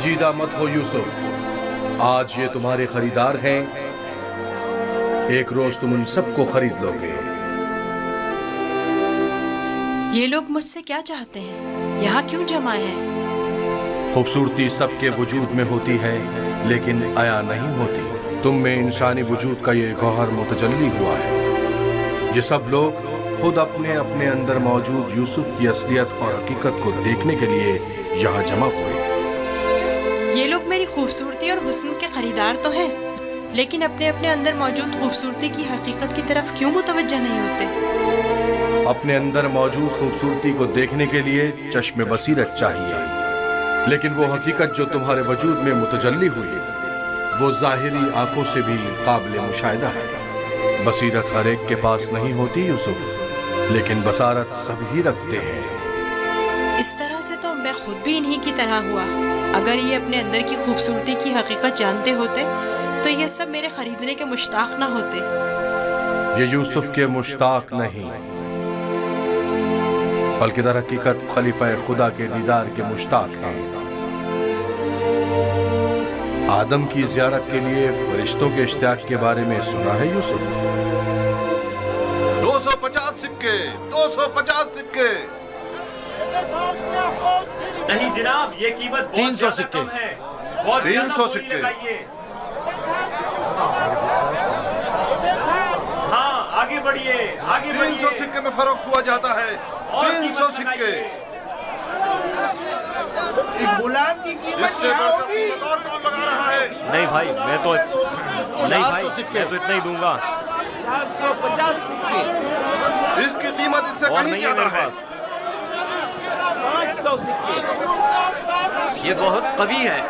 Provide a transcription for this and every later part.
संजीदा मत हो यूसुफ, आज ये तुम्हारे खरीदार हैं, एक रोज तुम उन सबको खरीद लोगे। ये लोग मुझसे क्या चाहते हैं? यहाँ क्यों जमा हैं? खूबसूरती सबके वजूद में होती है लेकिन आया नहीं होती। तुम में इंसानी वजूद का ये गौहर मुतजल्ली हुआ है। ये सब लोग खुद अपने अपने अंदर मौजूद यूसुफ की असलियत और हकीकत को देखने के लिए यहाँ जमा हुए। ये लोग मेरी खूबसूरती और हुस्न के खरीदार तो हैं, लेकिन अपने अपने अंदर मौजूद खूबसूरती की हकीकत की तरफ क्यों मुतवज्जह नहीं होते? अपने अंदर मौजूद खूबसूरती को देखने के लिए चश्मे बसीरत चाहिए, लेकिन वो हकीकत जो तुम्हारे वजूद में मुतजल्ली हुई वो ज़ाहिरी आंखों से भी काबिल मुशाहिदा है। बसीरत हर एक के पास नहीं होती यूसुफ, लेकिन बसारत सभी रखते हैं। इस तरह से तो मैं खुद भी इन्हीं की तरह हुआ। अगर ये अपने अंदर की खूबसूरती की हकीकत जानते होते तो ये सब मेरे खरीदने के मुश्ताक ना होते। ये यूसुफ के मुश्ताक नहीं, बल्कि दर हकीकत खलीफा खुदा के दीदार के मुश्ताक हैं। आदम की ज़ियारत के लिए फरिश्तों के इश्तियाक के बारे में सुना है यूसुफ? 250 सिक्के, 250 सिक्के। नहीं जनाब, ये कीमत 300 सिक्के है। 300 सिक्के। हाँ, आगे बढ़िए, आगे 300 सिक्के में फरोख्त हुआ जाता है। 300 सिक्के। गुलाम की कीमत इससे बढ़कर कीमत और कौन लगा रहा है? नहीं भाई, मैं तो इतना ही दूंगा। 450 सिक्के। इसकी कीमत इससे और कहीं नहीं है ज्यादा मेरे है। पास। 500 सिक्के। ये बहुत कवि है,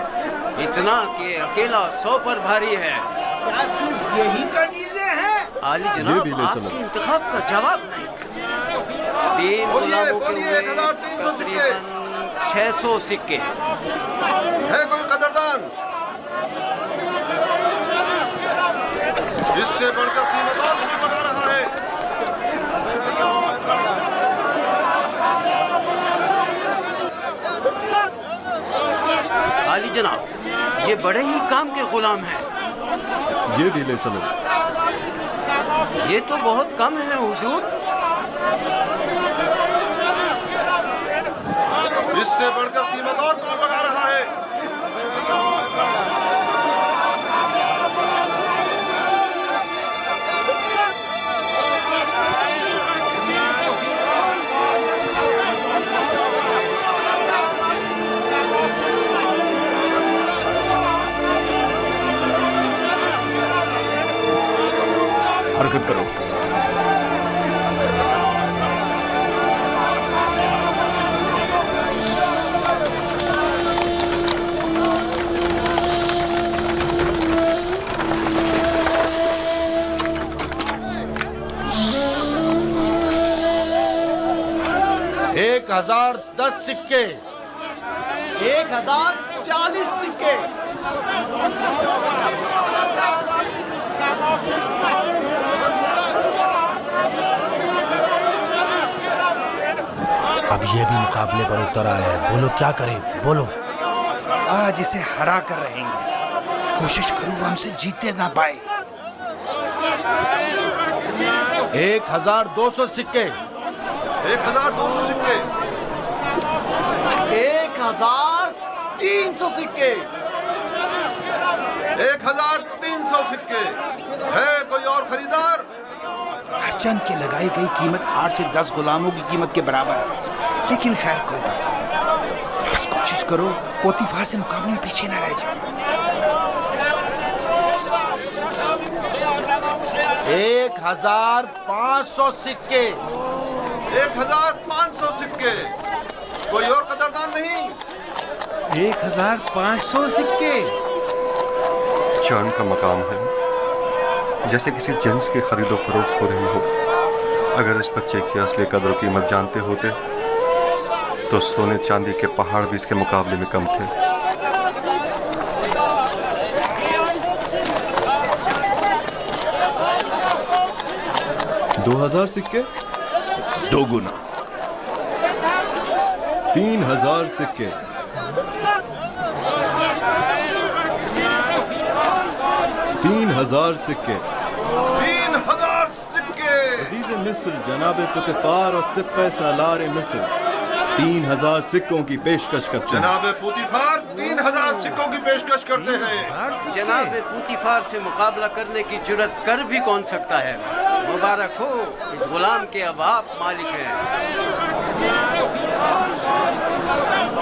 इतना कि अकेला 100 पर भारी है। क्या सिर्फ यही कनीज़े हैं? आली जनाब, आपके इंतखाब का जवाब नहीं। 3 गुलामों के बोलिए, हुए 1300 सिक्के। तकरीबन 600 सिक्के। है कोई कदरदान? इससे बढ़कर कीमत और कौन लगा रहा है? आली जनाब, ये बड़े ही काम के गुलाम हैं। ये भी ले चलो। ये तो बहुत कम है हुजूर। इससे बढ़कर कीमत और कौन लगा रहा है? हरकत करो। एक 1010 सिक्के। 1040 सिक्के। अब ये भी मुकाबले पर उतर आया है, बोलो क्या करें, बोलो। आज इसे हरा कर रहेंगे। कोशिश करूँ वो हमसे जीते ना पाए। 1200 सिक्के। 1200 सिक्के। 1300 सिक्के। 1300 सिक्के। है कोई और खरीदार? हरचंद की लगाई गई कीमत 8 से 10 गुलामों की कीमत के बराबर है, लेकिन खैर कोई बात नहीं। बस कोशिश करो पोतीफार से मुकाबले में पीछे ना रह जाओ। 1500 सिक्के। 1500 सिक्के। कोई और कदरदान नहीं? 1500 सिक्के। चांद का मकाम है, जैसे किसी जिन्स की खरीदो फरोख्त हो रही हो। अगर इस बच्चे की असली कदर कीमत जानते होते तो सोने चांदी के पहाड़ भी इसके मुकाबले में कम थे। $2000 सिक्के। 2 गुना। 3000 सिक्के। 3000 सिक्के। 3000 सिक्के। अजीज मिस्र जनाब पुतिफार और सिप्पे सालार मिस्र 3000 सिक्कों की पेशकश करते हैं। जनाब पुतिफार 3000 सिक्कों की पेशकश करते हैं। जनाब पुतिफार से मुकाबला करने की जुर्रत कर भी कौन सकता है। मुबारक हो, इस गुलाम के अब आप मालिक हैं।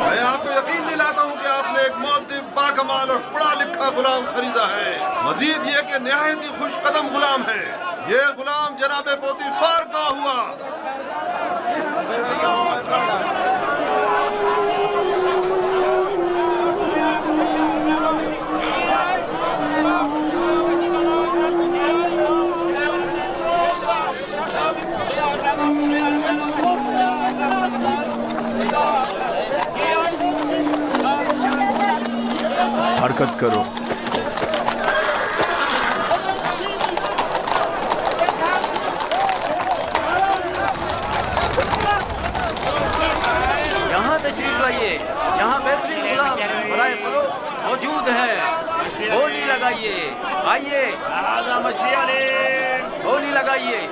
मैं आपको यकीन दिलाता हूँ कि आपने एक मुअद्दिब, बाकमाल और पढ़ा लिखा गुलाम खरीदा है। मजीद ये कि निहायत ही खुश कदम गुलाम है। ये गुलाम जनाब पोतीफार का हुआ। हरकत करो। यहाँ तशरीफ लाइए, यहाँ बेहतरीन गुलाम बराए फरोख्त मौजूद हैं। बोली लगाइए, आइए बोली लगाइए।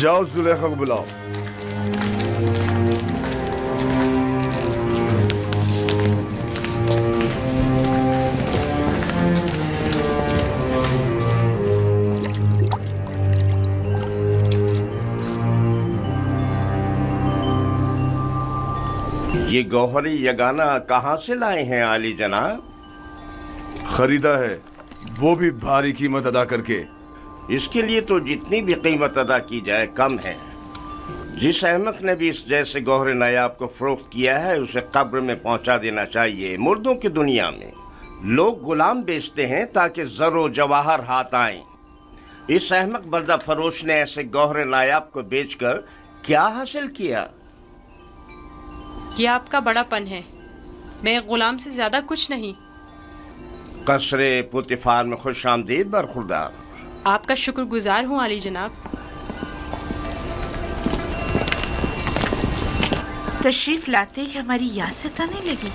जाओ जुलेखा को बुलाओ। ये गौहरी यगाना कहाँ से लाए हैं आली जनाब? खरीदा है, वो भी भारी कीमत अदा करके। इसके लिए तो जितनी भी कीमत अदा की जाए कम है। जिस अहमक ने भी इस जैसे गौहरे नायाब को फरोख्त किया है उसे कब्र में पहुंचा देना चाहिए। मुर्दों की दुनिया में लोग गुलाम बेचते हैं ताकि ज़रो जवाहर हाथ आए। इस अहमक बर्दा फरोश ने ऐसे गौहरे नायाब को बेचकर क्या हासिल किया? ये आपका बड़ापन है, मैं गुलाम से ज्यादा कुछ नहीं। कसरे पुतिफार में खुश आमदीद बरखुरदार। आपका शुक्रगुजार हूँ आली जनाब। तशरीफ लाते ही हमारी याद सताने लगी।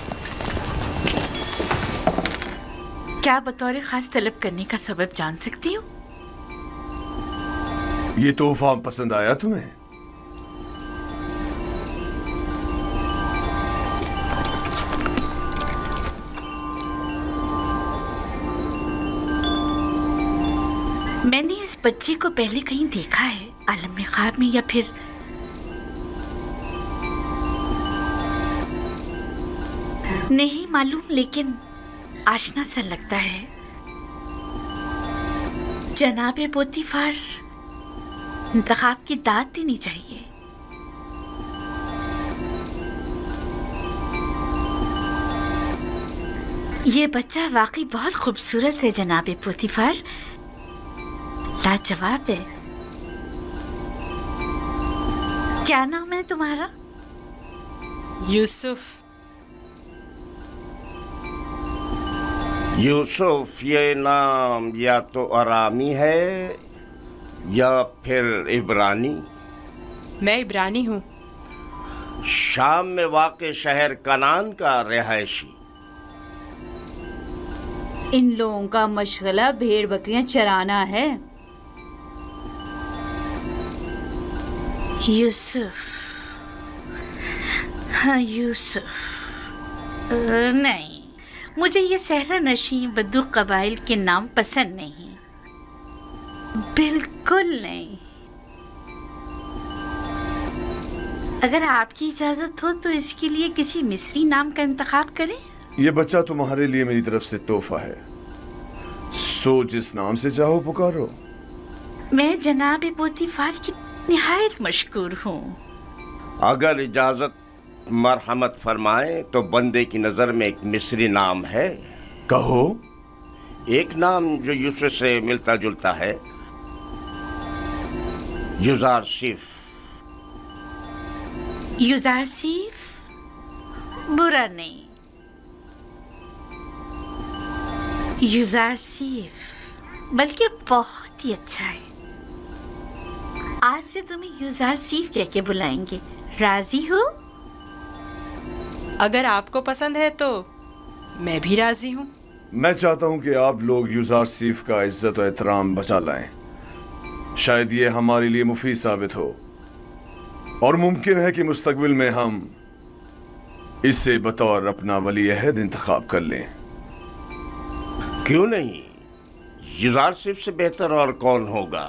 क्या बतौर खास तलब करने का सबब जान सकती हूँ? ये तोहफा पसंद आया तुम्हें? मैंने इस बच्चे को पहले कहीं देखा है, आलम में ख्वाब में या फिर नहीं मालूम, लेकिन आशना सा लगता है। जनाबे पोतीफार, इंतखाब की दाद देनी चाहिए। ये बच्चा वाकई बहुत खूबसूरत है जनाबे पोतीफार, लाजवाब है। क्या नाम है तुम्हारा? यूसुफ। यूसुफ ये नाम या तो अरामी है या फिर इब्रानी। मैं इब्रानी हूँ। शाम में वाक़े शहर कनान का रिहायशी। इन लोगों का मशगला भेड़ बकरियां चराना है। यूसुफ, हाँ यूसुफ। नहीं, मुझे ये सहरा नशी बद्दू कबाइल के नाम पसंद नहीं, बिल्कुल नहीं। अगर आपकी इजाजत हो तो इसके लिए किसी मिस्री नाम का इंतखाब करें। ये बच्चा तुम्हारे लिए मेरी तरफ से तोहफा है, सो जिस नाम से चाहो पुकारो। मैं जनाब पोतीफार की निहायत मशकूर हूँ। अगर इजाजत मरहमत फरमाए तो बंदे की नजर में एक मिस्री नाम है। कहो। एक नाम जो यूसुफ से मिलता जुलता है, युजारसिफ। युजारसिफ बुरा नहीं, युजारसिफ बल्कि बहुत ही अच्छा है। आज से तुम्हें युजारसिफ कह के बुलाएंगे, राजी हो? अगर आपको पसंद है तो मैं भी राजी हूँ। मैं चाहता हूँ कि आप लोग युजारसिफ का इज्जत और एहतराम बचा लाएं। शायद ये हमारे लिए मुफीद साबित हो और मुमकिन है कि मुस्तकबिल में हम इससे बतौर अपना वली अहद इंतखाब कर लें। क्यों नहीं, युजारसिफ से बेहतर और कौन होगा।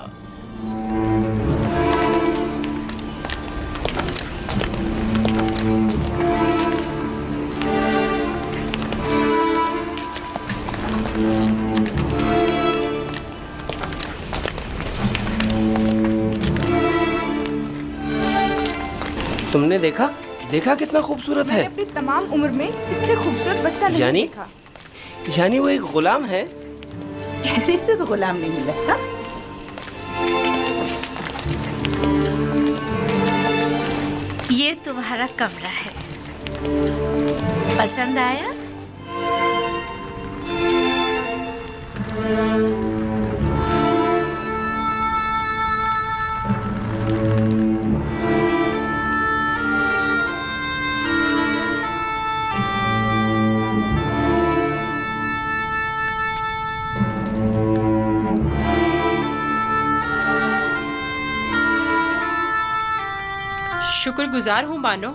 तुमने देखा कितना खूबसूरत है। अपनी तमाम उम्र में इससे खूबसूरत बच्चा नहीं देखा। यानी वो एक गुलाम है। चेहरे से तो गुलाम नहीं लगता। ये तुम्हारा कमरा है, पसंद आया? शुक्रगुजार हूँ बानो,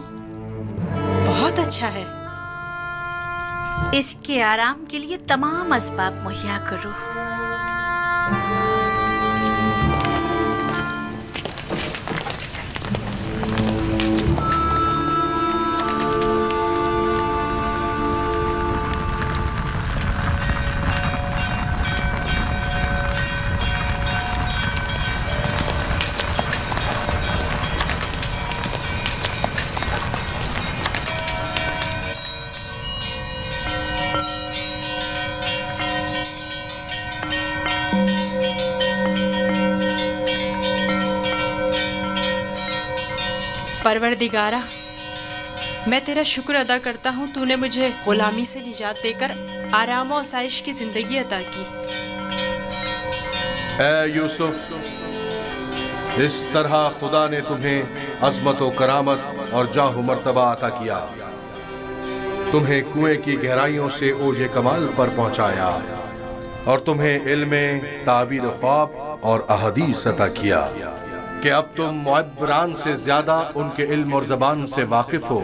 बहुत अच्छा है। इसके आराम के लिए तमाम असबाब मुहैया करो। परवरदिगारा, मैं तेरा शुक्र अदा करता हूँ, तूने मुझे गुलामी से निजात देकर आराम और आसाइश की जिंदगी अता की। ऐ यूसुफ, इस तरह खुदा ने तुम्हें अजमत व करामत और जाह मर्तबा अता किया, तुम्हें कुएं की गहराइयों से ओजे कमाल पर पहुंचाया और तुम्हें इल्म ताबीर ख्वाब और अहदीस अता किया कि अब तुम मुअब्बरान से ज्यादा उनके इल्म और जबान से वाकिफ हो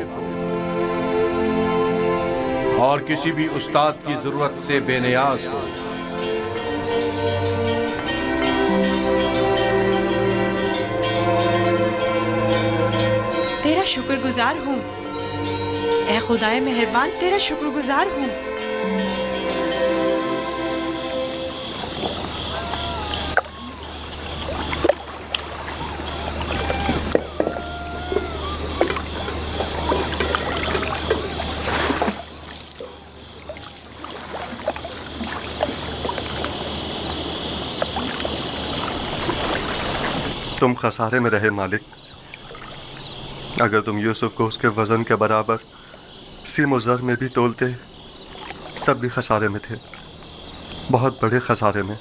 और किसी भी उस्ताद की जरूरत से बेनियाज हो। तेरा शुक्रगुजार हूँ ए खुदाए मेहरबान, तेरा शुक्रगुजार हूँ। तुम खसारे में रहे मालिक। अगर तुम यूसुफ को उसके वजन के बराबर सीम और ज़र में भी तोलते तब भी खसारे में थे, बहुत बड़े खसारे में।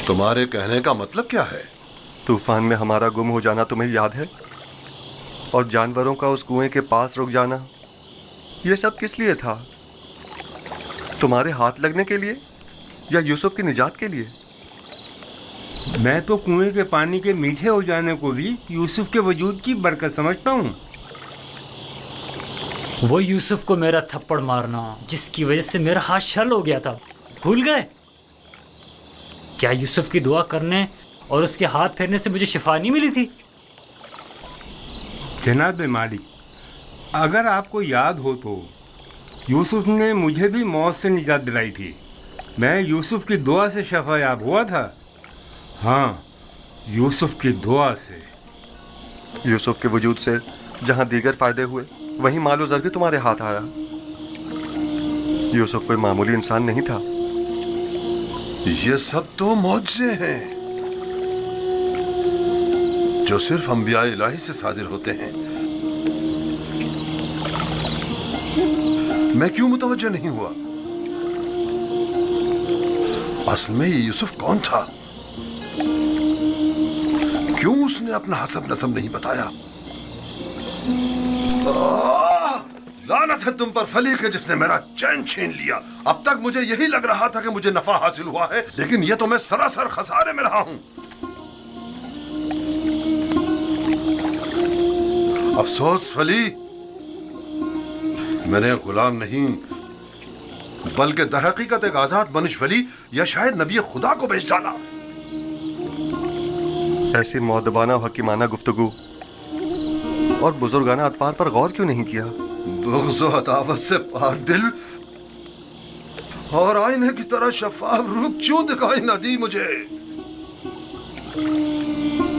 तुम्हारे कहने का मतलब क्या है? तूफान में हमारा गुम हो जाना तुम्हें याद है, और जानवरों का उस कुएं के पास रुक जाना, ये सब किस लिए था? तुम्हारे हाथ लगने के लिए या यूसुफ की निजात के लिए? मैं तो कुएं के पानी के मीठे हो जाने को भी यूसुफ के वजूद की बरकत समझता हूँ। वो यूसुफ को मेरा थप्पड़ मारना जिसकी वजह से मेरा हाथ छल हो गया था, भूल गए? क्या यूसुफ की दुआ करने और उसके हाथ फेरने से मुझे शिफा नहीं मिली थी? जनाब मालिक, अगर आपको याद हो तो यूसुफ ने मुझे भी मौत से निजात दिलाई थी। मैं यूसुफ की दुआ से शफायाब हुआ था। हाँ, यूसुफ की दुआ से। यूसुफ के वजूद से जहाँ दीगर फायदे हुए, वहीं मालो ज़र भी तुम्हारे हाथ आया। यूसुफ कोई मामूली इंसान नहीं था। ये सब तो मौजज़े हैं जो सिर्फ अंबिया इलाही से सादिर होते हैं। मैं क्यों मुतवज्जो नहीं हुआ? असल में ये यूसुफ कौन था? क्यों उसने अपना हसब नसब नहीं बताया? लानत है तुम पर फली के जिसने मेरा चैन छीन लिया। अब तक मुझे यही लग रहा था कि मुझे नफा हासिल हुआ है, लेकिन यह तो मैं सरासर खसारे में रहा हूं। अफसोस फली, मैंने गुलाम नहीं बल्कि दरहकीकत एक आजाद मनुष्य फली या शायद नबी खुदा को बेच डाला। ऐसी मौदबाना और हकीमाना गुफ्तगू और बुजुर्गाना अतवार पर गौर क्यों नहीं किया? बुग़्ज़ और अदावत से पाक दिल और आईने की तरह शफाफ रूह क्यों दिखाई न दी मुझे?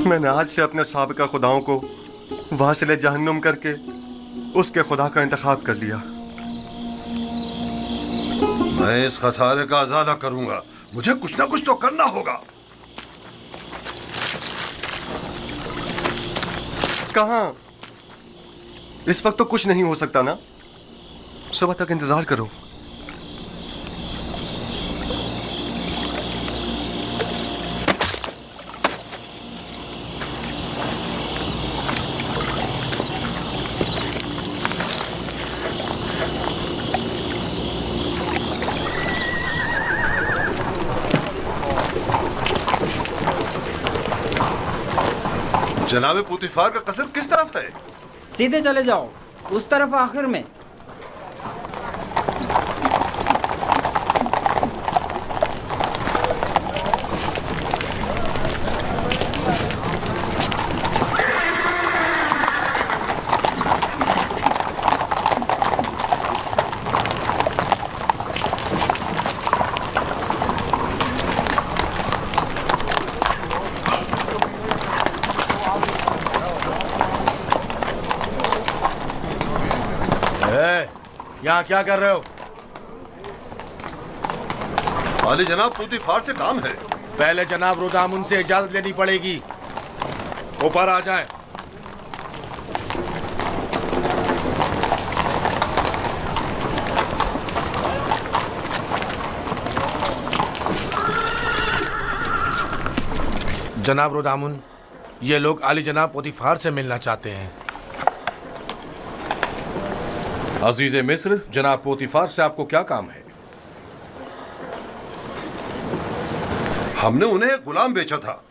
मैंने आज से अपने साबिका खुदाओं को वासिले जहन्नुम करके उसके खुदा का इंतखाब कर लिया। मैं इस खसारे का अज़ाला करूंगा। मुझे कुछ ना कुछ तो करना होगा। कहाँ? इस वक्त तो कुछ नहीं हो सकता ना। सुबह तक इंतजार करो। जनाबे पुतिफार का कसर किस तरफ है? सीधे चले जाओ, उस तरफ आखिर में। यहाँ क्या कर रहे हो? वाली जनाब, पुतिफार से काम है। पहले जनाब रुदाम उनसे इजाजत लेनी पड़ेगी। ऊपर आ जाएं। जनाब रोदामुन, ये लोग आली जनाब पोतीफार से मिलना चाहते हैं। अजीज मिस्र, जनाब पोतीफार से आपको क्या काम है? हमने उन्हें एक गुलाम बेचा था।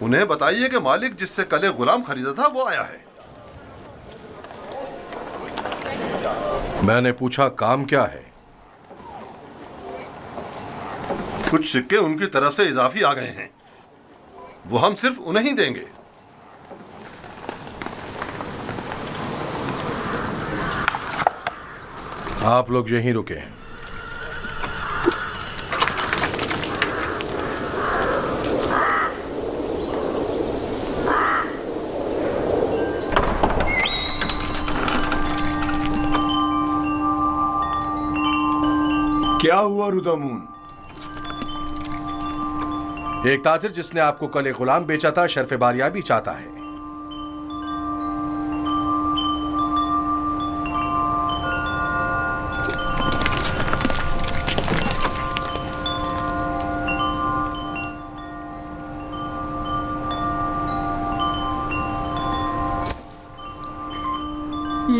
उन्हें बताइए कि मालिक जिससे कल एक गुलाम खरीदा था वो आया है। मैंने पूछा काम क्या है? कुछ सिक्के उनकी तरफ से इजाफी आ गए हैं, वो हम सिर्फ उन्हें ही देंगे। आप लोग यहीं रुके। क्या हुआ रुदामुन? एक ताजिर जिसने आपको कल एक गुलाम बेचा था शर्फ बारियाबी चाहता है।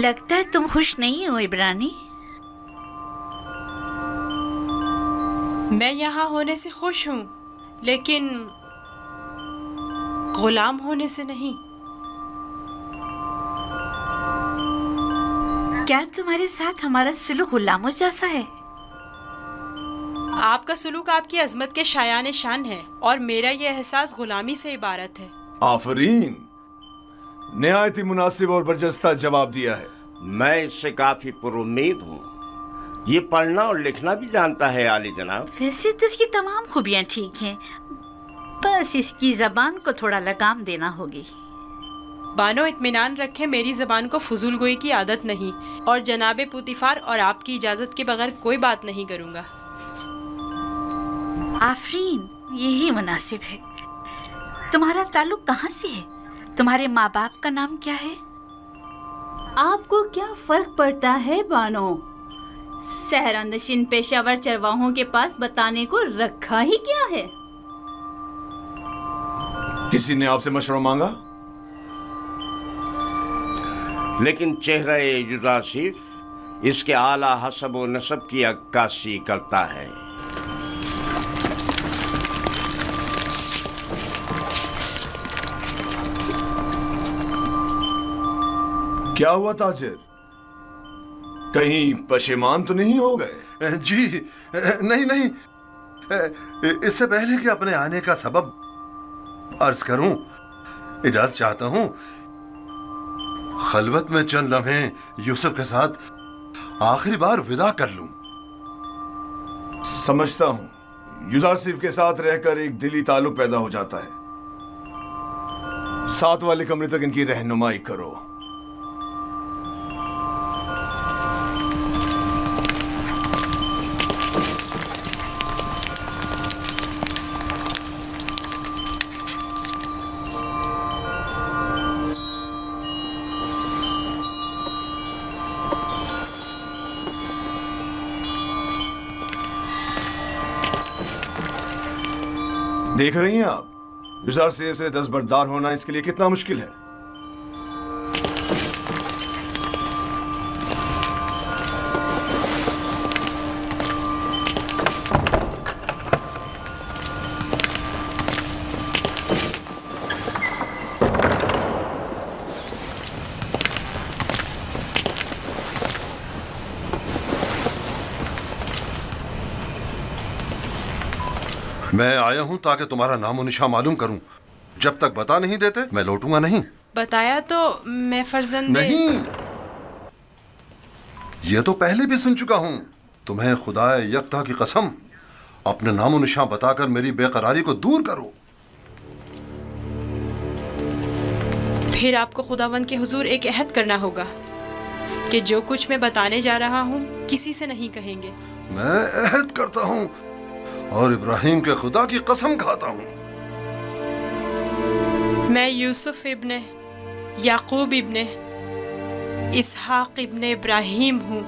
लगता है तुम खुश नहीं हो इब्रानी। मैं यहाँ होने से खुश हूँ, लेकिन गुलाम होने से नहीं। क्या तुम्हारे साथ हमारा सुलूक गुलामों जैसा है? आपका सुलूक आपकी अजमत के शायान शान है और मेरा ये एहसास गुलामी से इबारत है। आफरीन, निहायत ही मुनासिब और बरजस्ता जवाब दिया है। मैं इससे काफी पुरुम्मीद हूँ। ये पढ़ना और लिखना भी जानता है आली जनाब। वैसे तो इसकी तमाम खूबियाँ ठीक हैं, बस इसकी जबान को थोड़ा लगाम देना होगी। बानो इत्मीनान रखें, मेरी जबान को फजूल गोई की आदत नहीं और जनाबे पुतिफार और आपकी इजाजत के बगैर कोई बात नहीं करूँगा। आफरीन, यही मुनासिब है। तुम्हारा ताल्लुक कहाँ से है? तुम्हारे माँ बाप का नाम क्या है? आपको क्या फर्क पड़ता है बानो? सहरानशीन पेशावर चरवाहों के पास बताने को रखा ही क्या है? किसी ने आपसे मशवरा मांगा? लेकिन चेहरा जुज़ासिफ इसके आला हसब व नसब की अक्कासी करता है। क्या हुआ ताजिर? कहीं पशेमान तो नहीं हो गए? जी नहीं नहीं, इससे पहले कि अपने आने का सबब अर्ज करूं, इजाजत चाहता हूं खलवत में चंद लम्हे यूसुफ के साथ आखिरी बार विदा कर लूं। समझता हूं, यूसुफ के साथ रहकर एक दिली ताल्लुक पैदा हो जाता है। साथ वाले कमरे तक इनकी रहनुमाई करो। देख रही हैं आप, यूसुफ से दस्तबरदार होना इसके लिए कितना मुश्किल है। मैं आया हूं ताकि तुम्हारा नामो निशा मालूम करूं। जब तक बता नहीं देते मैं लौटूंगा नहीं। बताया तो मैं फर्जंदे नहीं, ये तो पहले भी सुन चुका हूं। तुम्हें खुदाए यकता की कसम, अपने नामो निशा बताकर मेरी बेकरारी को दूर करो। फिर आपको खुदावंद के हुजूर एक अहद करना होगा कि जो कुछ मैं बताने जा रहा हूँ किसी से नहीं कहेंगे। मैं अहद करता हूं और इब्राहिम के खुदा की कसम खाता हूं। मैं यूसुफ इब्ने याकूब इब्ने इसहाक इब्ने इब्राहिम हूँ।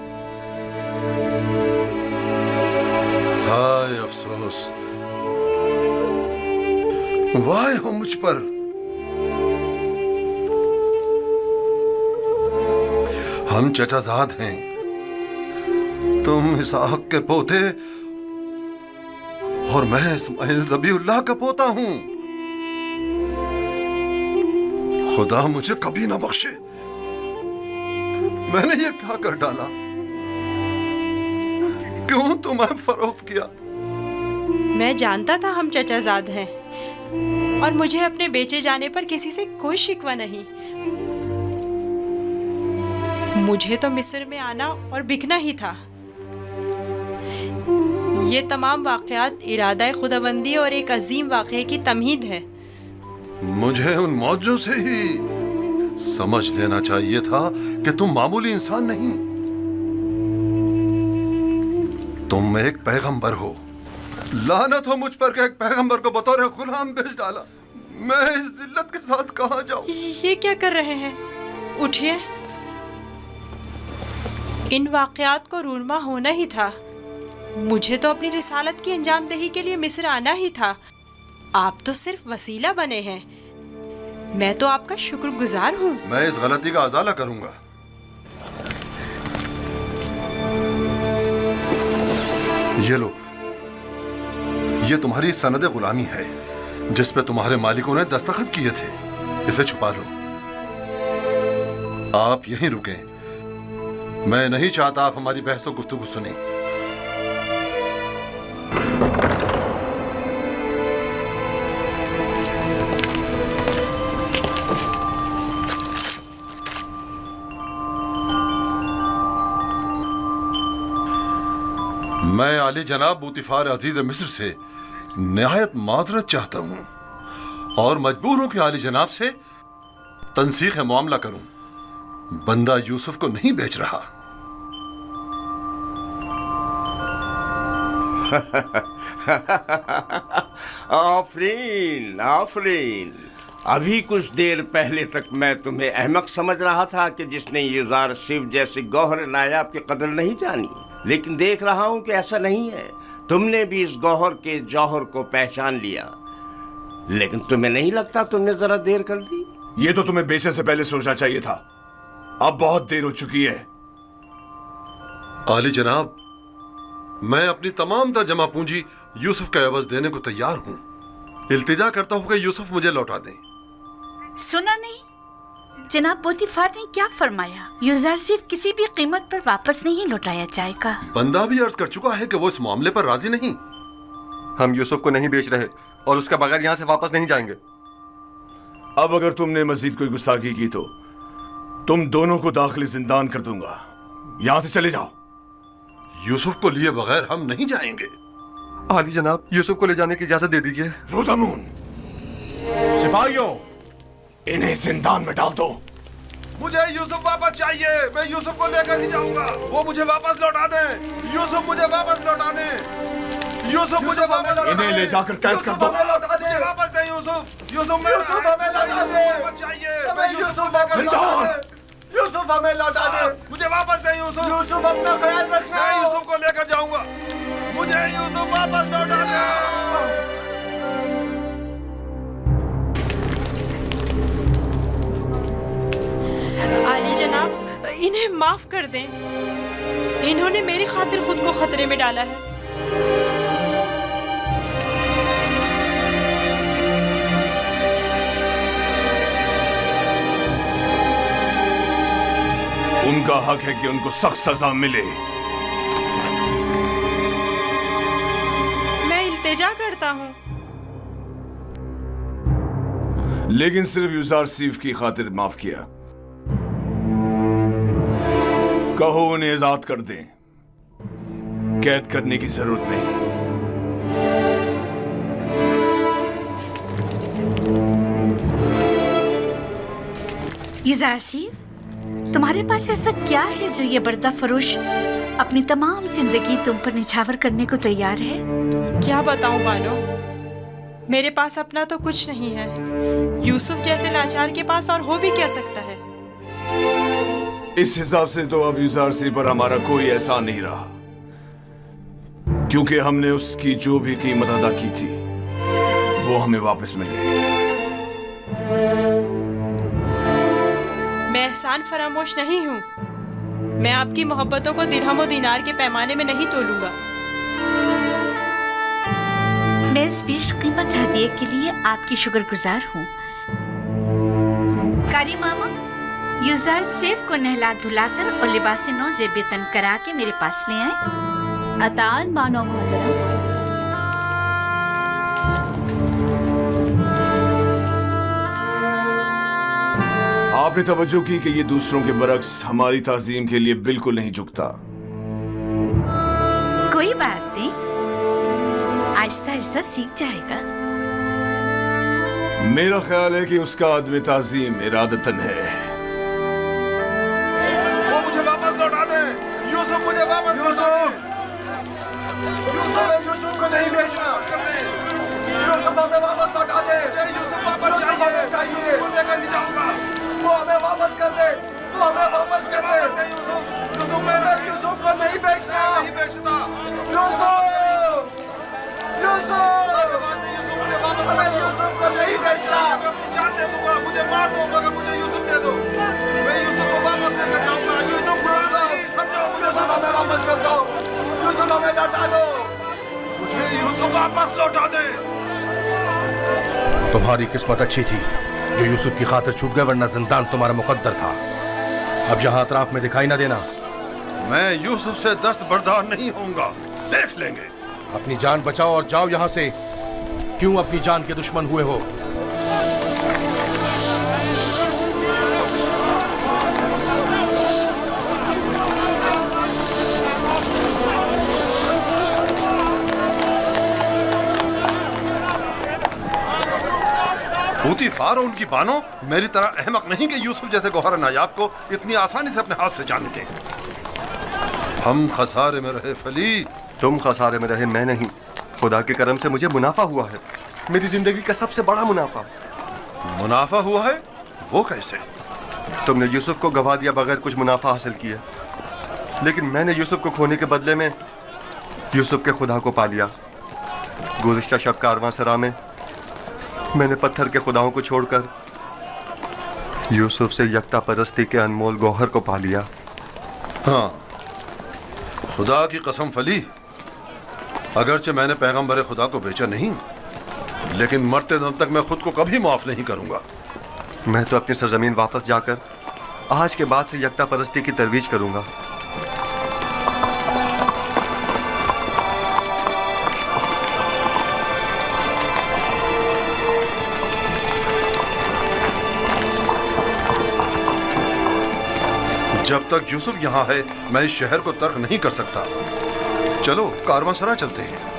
हाय अफसोस वाह हो मुझ पर। हम चचाजाद हैं, तुम इसहाक के पोते और मैं इस्माइल ज़बीउल्लाह का पोता हूं। खुदा मुझे कभी ना बख्शे, मैंने ये क्या कर डाला? क्यों तुम्हें फरोख्त किया? मैं जानता था हम चचाजाद हैं और मुझे अपने बेचे जाने पर किसी से कोई शिकवा नहीं। मुझे तो मिस्र में आना और बिकना ही था। ये तमाम वाक़यात इरादा खुदाबंदी और एक अजीम वाक़े की तमहीद है। मुझे उन मौजों से ही समझ लेना चाहिए था कि तुम मामूली इंसान नहीं, तुम एक पैगंबर हो। लानत हो मुझ पर कि एक पैगंबर को बतौर गुलाम बेच डाला। मैं इस जिल्लत के साथ कहां जाऊं? ये क्या कर रहे हैं? उठिए। इन वाक़यात को रूनमा होना ही था। मुझे तो अपनी रिसालत की अंजामदही के लिए मिस्र आना ही था। आप तो सिर्फ वसीला बने हैं। मैं तो आपका शुक्रगुजार हूँ। मैं इस गलती का अजाला करूंगा। ये लो, ये तुम्हारी सनद गुलामी है जिस पे तुम्हारे मालिकों ने दस्तखत किए थे। इसे छुपा लो। आप यहीं रुकें। मैं नहीं चाहता आप हमारी बहस और गुफ्तगू सुने। मैं आली जनाब बूतिफार अजीज मिस्र से निहायत माजरत चाहता हूं और मजबूर हूं कि आली जनाब से तनसीख मामला करूं। बंदा यूसुफ को नहीं बेच रहा। आफरीन आफरीन। अभी कुछ देर पहले तक मैं तुम्हें अहमक समझ रहा था कि जिसने युजार सिर्फ जैसे गौहर नायाब की कदर नहीं जानी, लेकिन देख रहा हूं कि ऐसा नहीं है। तुमने भी इस गौहर के जौहर को पहचान लिया, लेकिन तुम्हें नहीं लगता तुमने जरा देर कर दी? ये तो तुम्हें बेचने से पहले सोचना चाहिए था। अब बहुत देर हो चुकी है। आली जनाब, मैं अपनी तमाम तर जमा पूंजी यूसुफ का एवज देने को तैयार हूं। इल्तिजा करता हूं कि यूसुफ मुझे लौटा दें। सुना नहीं? जनाब पोतीफार ने क्या फरमाया? यूसुफ सिर्फ किसी भी कीमत पर वापस नहीं लौटाया जाएगा। बंदा भी अर्ज कर चुका है कि वो इस मामले पर राजी नहीं। हम यूसुफ को नहीं बेच रहे और उसके बगैर यहाँ से वापस नहीं जाएंगे। अब अगर तुमने मजीद कोई गुस्ताखी की तो तुम दोनों को दाखिली जिंदान कर दूंगा। यहाँ से चले जाओ। यूसुफ को लिए बगैर हम नहीं जाएंगे। आली जनाब, यूसुफ को ले जाने की इजाजत दे दीजिए। रोदामून, सिपाहियों, इन्हें जिंदान में डाल दो। मुझे यूसुफ वापस चाहिए। मैं यूसुफ को लेकर ही जाऊंगा। वो मुझे वापस लौटा दें। यूसुफ मुझे वापस लौटा दें। यूसुफ मुझे वापस लौटा दें। इन्हें ले जाकर कैद कर दो। मुझे वापस दें यूसुफ। यूसुफ हमें लौटा दें। चाहिए। मैं यूसुफ लेकर यूसुफ हमें लौटा दें। मुझे वापस दें यूसुफ। यूसुफ अपना ख्याल रखना। मैं यूसुफ को लेकर जाऊंगा। मुझे यूसुफ वापस लौटा दें। आली जनाब, इन्हें माफ कर दें। इन्होंने मेरी खातिर खुद को खतरे में डाला है। उनका हक है कि उनको सख्त सजा मिले। मैं इल्तिजा करता हूँ। लेकिन सिर्फ यूजार सीफ की खातिर माफ किया। कहो उन्हें आजाद कर दें। कैद करने की जरूरत नहीं। यूजार सीफ, तुम्हारे पास ऐसा क्या है जो ये बर्दा फरोश अपनी तमाम जिंदगी तुम पर निछावर करने को तैयार है? क्या बताऊं बानो, मेरे पास अपना तो कुछ नहीं है। यूसुफ जैसे लाचार के पास और हो भी क्या सकता है? इस हिसाब से तो अब यूजार सी पर हमारा कोई एहसान नहीं रहा, क्योंकि हमने उसकी जो भी कीमत अदा की थी वो हमें वापस मिल गए। मैं एहसान फरामोश नहीं हूँ। मैं आपकी मोहब्बतों को दिरहम और दीनार के पैमाने में नहीं तोलूंगा। मैं इस बेशकीमत हदिये के लिए आपकी शुक्रगुजार हूँ। कारी मामा, यूज़र सेफ को नहला धुलाकर और लिबास नौ ज़ेब-ए-तन करा के मेरे पास ले आए। अताअत बानो मोहतरम। आपने तवज्जो की कि ये दूसरों के बरक्स हमारी ताज़ीम के लिए बिल्कुल नहीं झुकता। कोई बात नहीं, आहिस्ता आहिस्ता सीख जाएगा। मेरा ख्याल है कि उसका आदमी ताज़ीम इरादतन है। वो मुझे वापस लौटा दे। यूसुफ मुझे वापस लौटा दे। यूसुफ को नहीं बेचना। यूसुफ हमें वापस लौटा दे। यूसुफ वापस चाहिए। यूसुफ को लेकर नहीं जाऊंगा। वो हमें वापस कर दे। वो हमें वापस कर दे। यूसुफ मैंने यूसुफ को नहीं बेचना। नहीं बेचता। यूसुफ मुझे वापस कर दो। यूसुफ को नहीं बेचना। मैं अपनी जान दे दूंगा। मुझे मार दो मगर मुझे यूसुफ दे दो। मैं यूसुफ को वापस लेकर जाऊंगा। यूसुफ समझो, मुझे हमें वापस कर दो। यूसुफ हमें लौटा दो। मुझे यूसुफ वापस लौटा दे। तुम्हारी किस्मत अच्छी थी जो यूसुफ की खातिर छूट गए, वरना जिंदान तुम्हारा मुकद्दर था। अब यहाँ अतराफ में दिखाई ना देना। मैं यूसुफ से दस्त बर्दार नहीं होऊंगा। देख लेंगे। अपनी जान बचाओ और जाओ यहाँ से। क्यों अपनी जान के दुश्मन हुए हो? पूतीफार और उनकी बानो मेरी तरह अहमक नहीं कि यूसुफ जैसे गौहर नायाब को इतनी आसानी से अपने हाथ से जान लेते। हम खसारे में रहे फली। तुम खसारे में रहे, मैं नहीं। खुदा के करम से मुझे मुनाफा हुआ है, मेरी जिंदगी का सबसे बड़ा मुनाफा। मुनाफा हुआ है? वो कैसे? तुमने यूसुफ को गवा दिया बगैर कुछ मुनाफा हासिल किया, लेकिन मैंने यूसुफ को खोने के बदले में यूसुफ के खुदा को पा लिया। गुज़िश्ता शब कारवांसरा में मैंने पत्थर के खुदाओं को छोड़कर यूसुफ से यकता परस्ती के अनमोल गौहर को पा लिया। हाँ, खुदा की कसम फली, अगरचे मैंने पैगंबर खुदा को बेचा नहीं, लेकिन मरते दम तक मैं खुद को कभी माफ नहीं करूंगा। मैं तो अपनी सरजमीन वापस जाकर आज के बाद से यकता परस्ती की तरवीज करूंगा। जब तक यूसुफ यहाँ है मैं इस शहर को तर्क नहीं कर सकता। चलो कारवांसरा चलते हैं।